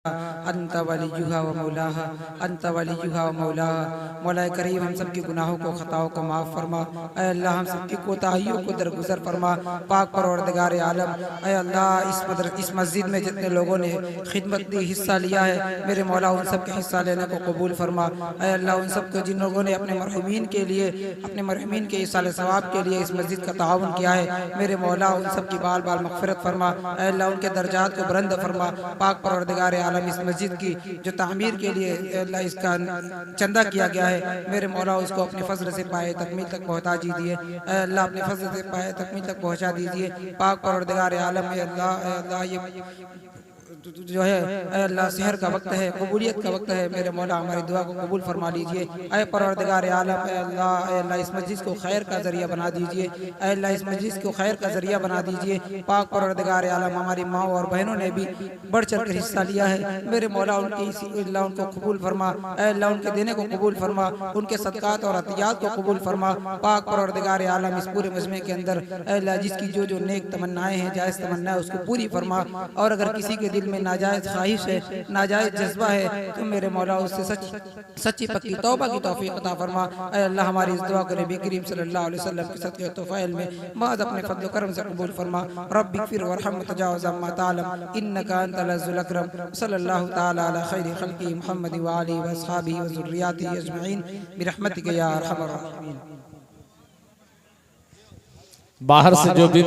अंत वलियुहा व मौलाहा अंत वलियुहा व मौलाहा। मौला करीम हम सब के गुनाहों को खताओं को माफ़ फरमा। ऐ अल्लाह हम सब की कोताहियों को दरगुजर फरमा। पाक परवरदिगार आलम, ऐ अल्लाह इस मस्जिद में जितने लोगों ने खिदमत दी, हिस्सा लिया है, मेरे मौला उन सब के हिस्सा लेने को कबूल फरमा। ऐ अल्लाह उन सब को जिन लोगों ने अपने मरहुमीन के लिए, अपने मरहुमीन के इसाले सवाब के लिए इस मस्जिद का ताउन किया है, मेरे मौला उन सब की बाल बाल मग़फ़िरत फरमा। ऐ अल्लाह उनके दर्जात को बुलंद फरमा। पाक परवरदिगार आलम इस मस्जिद की जो तामीर के लिए अल्लाह इसका चंदा किया गया है, मेरे मौला उसको अपने फजल से पाए तकमील तक पहुँचा दीजिए। अल्लाह अपने फजल से पाए तकमील तक पहुँचा दीजिए। पाक परवरदिगार आलम, अल्लाह ये जो है अल्लाह सहर का वक्त है, कबूलियत का वक्त है, मेरे मौला हमारी दुआ को कबूल फरमा लीजिए। ऐ परवरदिगार आलम, अल्लाह इस मस्जिद को खैर का जरिया बना दीजिए। अल्लाह इस मस्जिद को खैर का जरिया बना दीजिए। पाक परवरदिगार आलम, हमारी माँ और बहनों ने भी बढ़ चढ़ कर हिस्सा लिया है, मेरे मौला अल्लाह उनको कबूल फरमा। अल्लाह उनके देने को कबूल फरमा, उनके सदकात और अतियात को कबूल फरमा। पाक परवरदिगार आलम, इस पूरे मजमे के अंदर अल्लाह जिसकी जो जो नेक तमन्नाएं हैं, जायज़ तमन्ना है, उसको पूरी फरमा। और अगर किसी के दिल में नाजायज़ ख्वाहिश है, नाजायज़ जज्बा है, तो मेरे मौला उससे सच्ची पक्की तौबा की तौफीक अता फरमा। ऐ अल्लाह हमारी इस दुआ को नबी करीम सल्लल्लाहु अलैहि वसल्लम के सदक़े तौफ़ील में बाद अपने फज़ल करम से कबूल फरमा। रब्बिग़फिर वरहम तजावज़ अम्मा तालम इन्नका अंतल अज़्ज़ुल अकरम। सल्लल्लाहु तआला अला खैरि खल्क़ि मुहम्मद व आलिहि व अस्हाबिहि व ज़ुर्रिय्यतिहि अजमईन बिरहमतिका या अरहमर राहिमीन। बाहर से जो भी